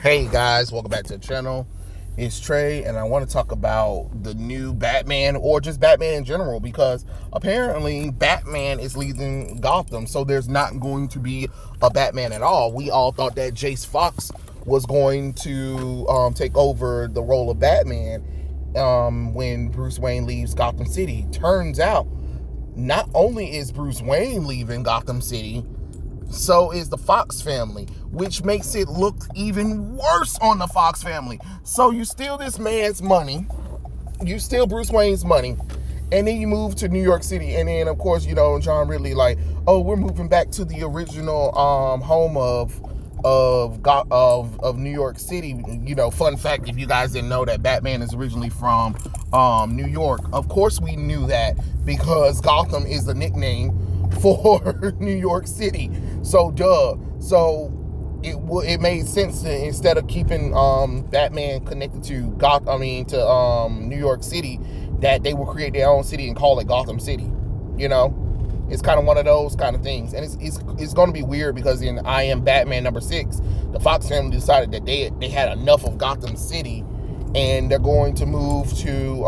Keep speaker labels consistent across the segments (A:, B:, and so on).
A: Hey guys, welcome back to the channel. It's Trey, and I want to talk about the new Batman, or just Batman in general, because apparently Batman is leaving Gotham, so there's not going to be a Batman at all. We all thought that Jace Fox was going to take over the role of Batman when Bruce Wayne leaves Gotham City. Turns out, not only is Bruce Wayne leaving Gotham City, so is the Fox family, which makes it look even worse on the Fox family. So you steal this man's money, you steal Bruce Wayne's money, and then you move to New York City, and then of course, John Ridley like, oh, we're moving back to the original home of New York City. Fun fact, if you guys didn't know, that Batman is originally from New York. Of course we knew that, because Gotham is the nickname for New York City. So duh. So it made sense to, instead of keeping Batman connected to New York City, that they will create their own city and call it Gotham City. It's kind of one of those kind of things, and it's going to be weird, because in I Am Batman #6, the Fox family decided that they had enough of Gotham City, and they're going to move to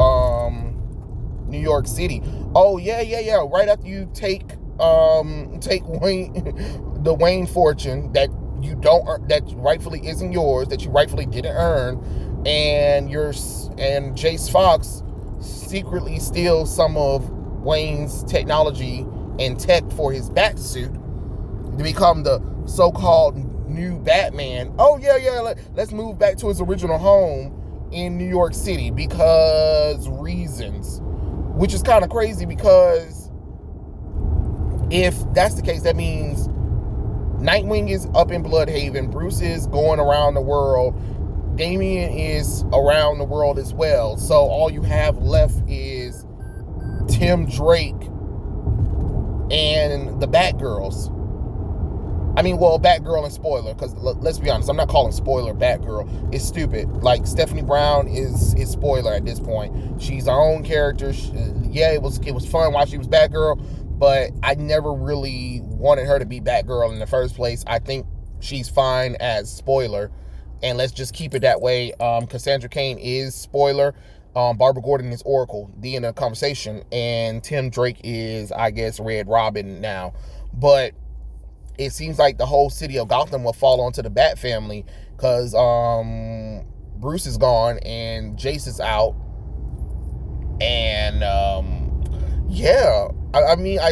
A: New York City. Oh yeah. Right after you take Wayne, the Wayne fortune that you don't earn, that rightfully isn't yours, that you rightfully didn't earn, and Jace Fox secretly steals some of Wayne's technology and tech for his bat suit to become the so-called new Batman. Oh yeah, let's move back to his original home in New York City because reasons, which is kind of crazy, because if that's the case, that means Nightwing is up in Bloodhaven, Bruce is going around the world, Damian is around the world as well. So all you have left is Tim Drake and the Batgirls. Batgirl and Spoiler, because let's be honest, I'm not calling Spoiler Batgirl. It's stupid. Like, Stephanie Brown is Spoiler at this point. She's her own character. It was fun while she was Batgirl, but I never really wanted her to be Batgirl in the first place. I think she's fine as Spoiler, and let's just keep it that way. Cassandra Cain is Spoiler. Barbara Gordon is Oracle, the end of the conversation, and Tim Drake is, I guess, Red Robin now. But it seems like the whole city of Gotham will fall onto the Bat family, because Bruce is gone and Jace is out, and I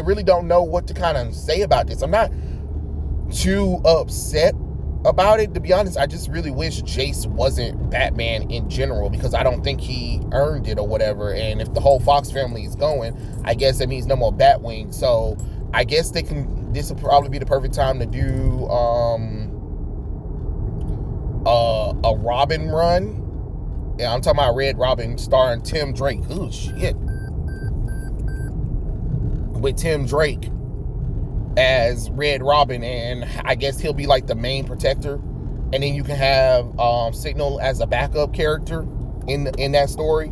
A: really don't know what to kind of say about this. I'm not too upset about it, to be honest. I just really wish Jace wasn't Batman in general, because I don't think he earned it or whatever. And if the whole Fox family is going, I guess that means no more Batwing. So I guess this will probably be the perfect time to do a Robin run. Yeah, I'm talking about Red Robin starring Tim Drake. Oh shit. With Tim Drake as Red Robin, and I guess he'll be like the main protector, and then you can have Signal as a backup character in that story,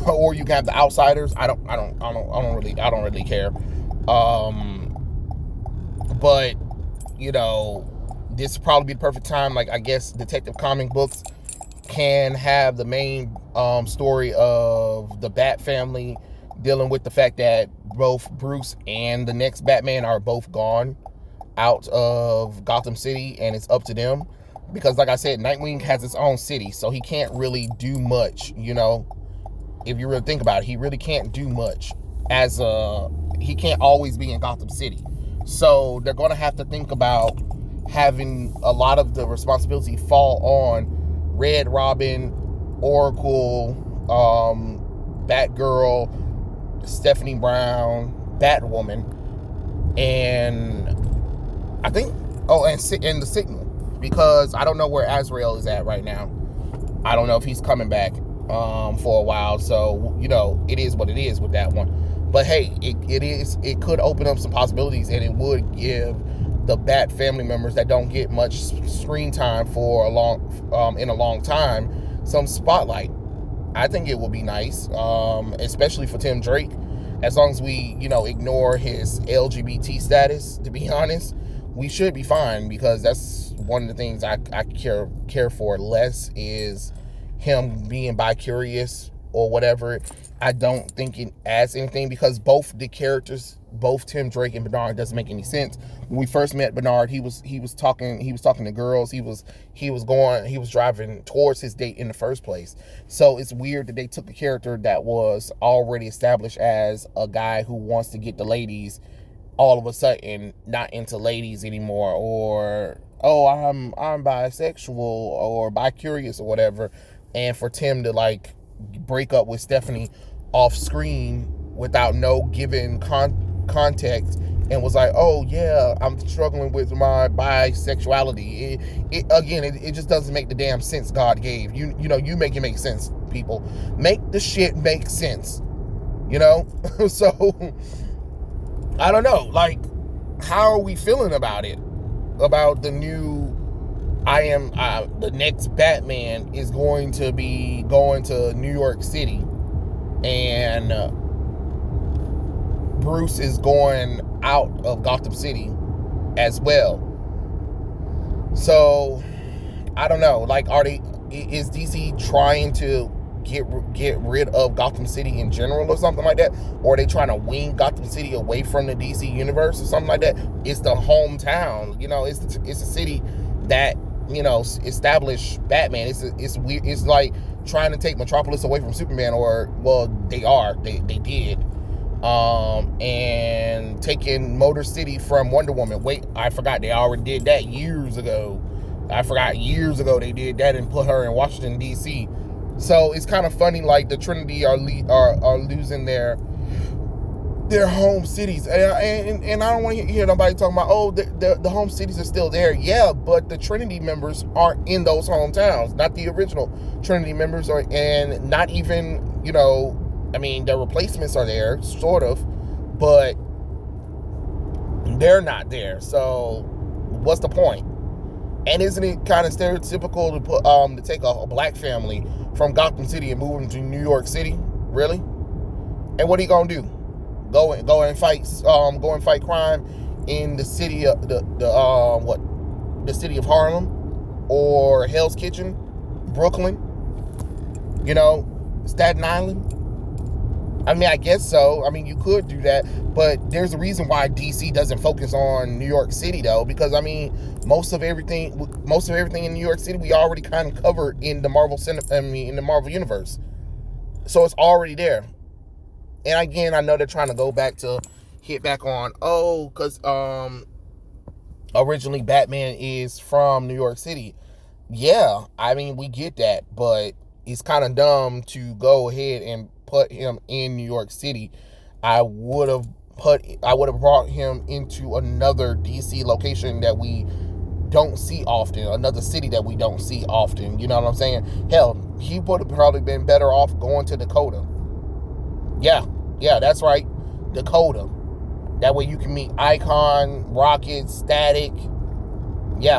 A: or you can have the Outsiders. I don't really care. But this will probably be the perfect time. Like, I guess Detective comic books can have the main story of the Bat family, dealing with the fact that both Bruce and the next Batman are both gone out of Gotham City, and it's up to them. Because, like I said, Nightwing has his own city, so he can't really do much, if you really think about it. He really can't do much. He can't always be in Gotham City. So they're going to have to think about having a lot of the responsibility fall on Red Robin, Oracle, Batgirl, Stephanie Brown, Batwoman, and I think and the Signal, because I don't know where Azrael is at right now. I don't know if he's coming back for a while. So it is what it is with that one. But hey, it could open up some possibilities, and it would give the Bat family members that don't get much screen time for a long time some spotlight. I think it will be nice, especially for Tim Drake, as long as we, ignore his LGBT status. To be honest, we should be fine, because that's one of the things I care for less is him being bi-curious or whatever. I don't think it adds anything, because both the characters, both Tim Drake and Bernard, doesn't make any sense. When we first met Bernard, he was talking to girls. He was driving towards his date in the first place. So it's weird that they took a character that was already established as a guy who wants to get the ladies, all of a sudden not into ladies anymore, or I'm bisexual or bi-curious or whatever, and for Tim to like break up with Stephanie off screen without no given context, and was like, oh yeah, I'm struggling with my bisexuality. It just doesn't make the damn sense God gave. You make it make sense, people. Make the shit make sense. So I don't know, like, how are we feeling about it? About the new, the next Batman is going to be going to New York City, and Bruce is going out of Gotham City as well. So I don't know, like, is DC trying to get rid of Gotham City in general or something like that? Or are they trying to wean Gotham City away from the DC universe or something like that? It's the hometown, it's a city that, established Batman. It's weird. It's like trying to take Metropolis away from Superman, or, well, they did. And taking Motor City from Wonder Woman. Wait, I forgot they already did that years ago. They did that and put her in Washington, D.C. So it's kind of funny, like, the Trinity are losing their home cities, and I don't want to hear nobody talking about, the home cities are still there. Yeah, but the Trinity members aren't in those hometowns. Not the original Trinity members and not even, the replacements are there, sort of, but they're not there. So what's the point? And isn't it kind of stereotypical to put to take a black family from Gotham City and move them to New York City? Really? And what are you gonna do? Go and fight crime in the city of the city of Harlem, or Hell's Kitchen, Brooklyn? Staten Island? I guess so. You could do that, but there's a reason why DC doesn't focus on New York City, though, because most of everything in New York City we already kind of covered in the Marvel in the Marvel universe, so it's already there. And again, I know they're trying to go back to hit back on, because originally Batman is from New York City. Yeah, we get that, but it's kind of dumb to go ahead and put him in New York City. I would have brought him into another DC location that we don't see often, another city that we don't see often. You know what I'm saying? Hell, he would have probably been better off going to Dakota. Yeah, that's right, Dakota. That way you can meet Icon, Rocket, Static. Yeah.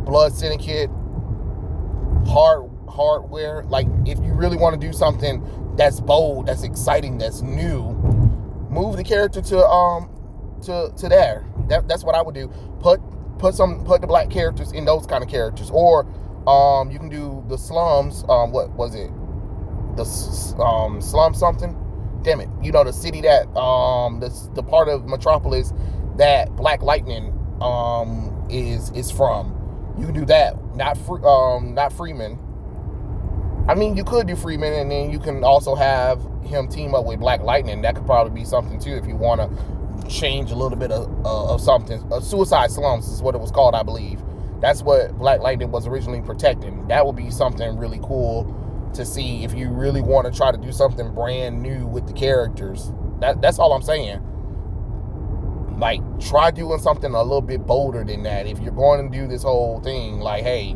A: Blood Syndicate, Hardware. Like, if you really want to do something that's bold, that's exciting, that's new, move the character to there. That's what I would do. Put the black characters in those kind of characters. Or you can do the slums. What was it? The slum something. Damn it! The city that the part of Metropolis that Black Lightning is from. You can do that. Not Freeman. You could do Freeman, and then you can also have him team up with Black Lightning. That could probably be something too, if you want to change a little bit of something. Suicide Slums is what it was called, I believe. That's what Black Lightning was originally protecting. That would be something really cool to see if you really want to try to do something brand new with the characters. That's all I'm saying. Like, try doing something a little bit bolder than that. If you're going to do this whole thing, like, hey,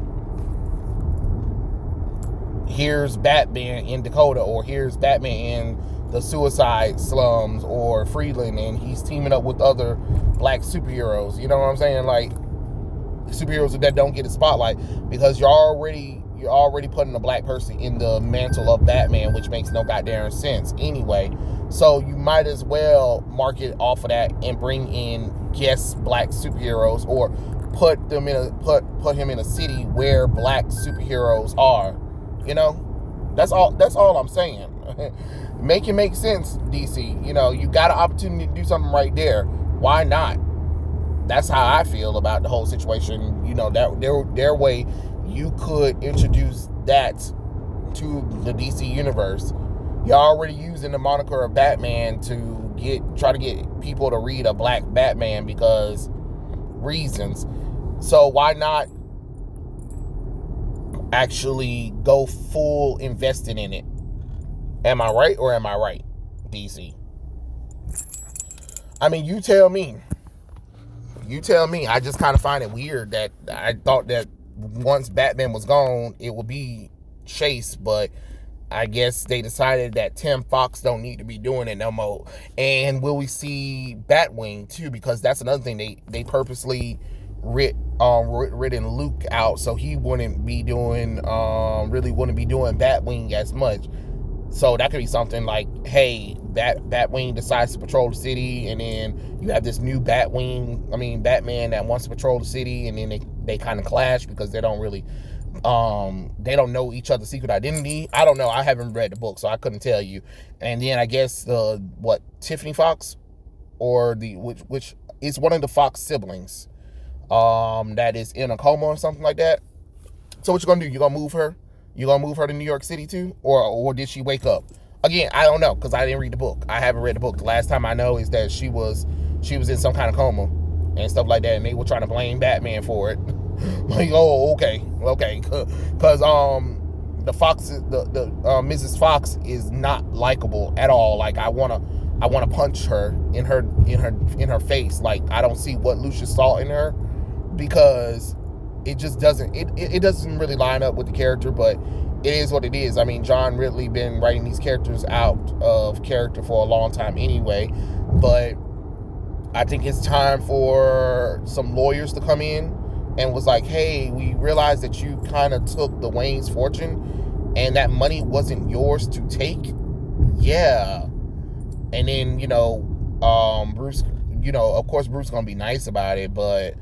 A: here's Batman in Dakota, or here's Batman in the Suicide Slums or Freeland, and he's teaming up with other black superheroes. You know what I'm saying? Like, superheroes that don't get a spotlight, because you're already putting a black person in the mantle of Batman, which makes no goddamn sense anyway. So you might as well market off of that and bring in guess black superheroes, or put him in a city where black superheroes are. That's all I'm saying. Make it make sense, DC. You got an opportunity to do something right there. Why not? That's how I feel about the whole situation. That their way you could introduce that to the DC universe. You're already using the moniker of Batman to try to get people to read a black Batman because reasons. So why not actually go full invested in it? Am I right or am I right, DC? I mean, you tell me. I just kind of find it weird that I thought that once Batman was gone, it would be Chase, but I guess they decided that Tim Fox don't need to be doing it no more. And will we see Batwing too? Because that's another thing, they purposely written Luke out so he wouldn't be doing Batwing as much. So that could be something like, hey, Batwing decides to patrol the city, and then you have this new Batman that wants to patrol the city, and then they kind of clash because they don't know each other's secret identity. I don't know. I haven't read the book, so I couldn't tell you. And then I guess Tiffany Fox, or which is one of the Fox siblings, that is in a coma or something like that. So what you gonna do? You gonna move her? You gonna move her to New York City too, or did she wake up? Again, I don't know because I didn't read the book. I haven't read the book. The last time I know is that she was in some kind of coma and stuff like that, and they were trying to blame Batman for it. Like, oh, okay, because the Fox, the Mrs. Fox is not likable at all. Like, I wanna punch her in her face. Like, I don't see what Lucius saw in her, because it just doesn't really line up with the character, but it is what it is. I mean, John Ridley been writing these characters out of character for a long time anyway, but I think it's time for some lawyers to come in and was like, hey, we realized that you kind of took the Wayne's fortune and that money wasn't yours to take. Yeah. And then, Bruce, of course Bruce gonna be nice about it, but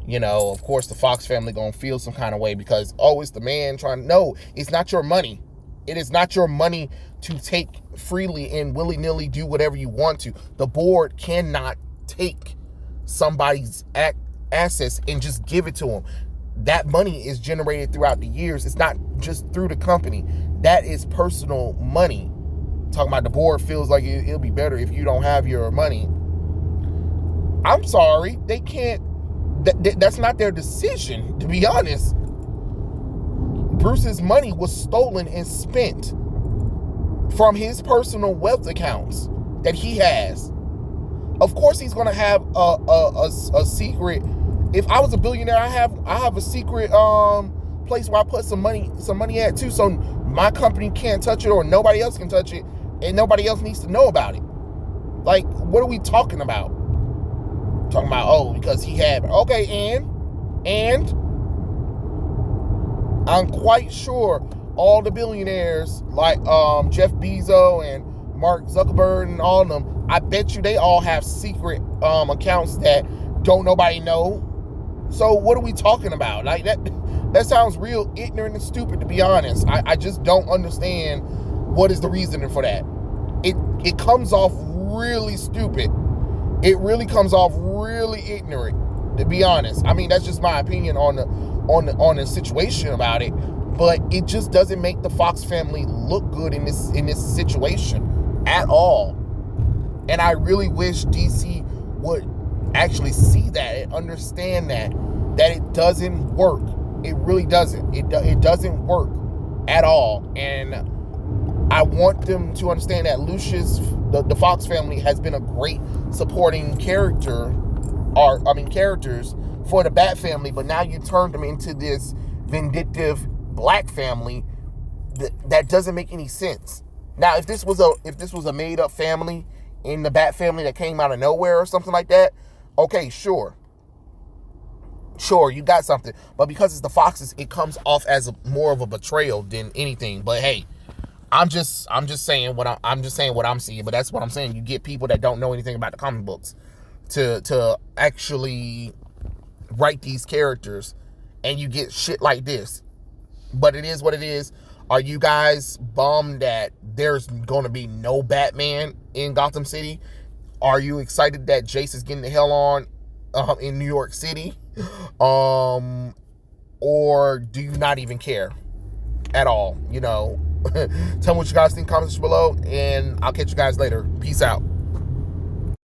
A: of course the Fox family gonna feel some kind of way because, it's the man no, it's not your money. It is not your money to take freely and willy-nilly do whatever you want to. The board cannot take somebody's assets and just give it to them. That money is generated throughout the years. It's not just through the company. That is personal money. Talking about the board feels like it'll be better if you don't have your money. I'm sorry, they can't. That's not their decision, to be honest. Bruce's money was stolen and spent from his personal wealth accounts that he has. Of course he's gonna have a secret. If I was a billionaire, I have a secret place where I put some money at too, so my company can't touch it or nobody else can touch it, and nobody else needs to know about it. Like, what are we talking about? Talking about, because he had, okay, and I'm quite sure all the billionaires like Jeff Bezos and Mark Zuckerberg and all of them, I bet you they all have secret accounts that don't nobody know. So what are we talking about? Like, that sounds real ignorant and stupid, to be honest. I just don't understand what is the reasoning for that. It comes off really stupid. It really comes off really ignorant, to be honest. I mean, that's just my opinion on the situation about it. But it just doesn't make the Fox family look good in this situation at all. And I really wish DC would actually see that and understand that it doesn't work. It really doesn't. It doesn't work at all. And I want them to understand that Lucius, the Fox family, has been a great supporting characters for the Bat family, but now you turned them into this vindictive black family that doesn't make any sense. Now, if this was a made up family in the Bat family that came out of nowhere or something like that, okay, sure, you got something. But because it's the Foxes, it comes off as more of a betrayal than anything. But hey, I'm just saying what I'm seeing. But that's what I'm saying. You get people that don't know anything about the comic books. to actually write these characters, and you get shit like this. But it is what it is. Are you guys bummed that there's going to be no Batman in Gotham City? Are you excited that Jace is getting the hell on in New York City? Or do you not even care at all? Tell me what you guys think in comments below, and I'll catch you guys later. Peace out.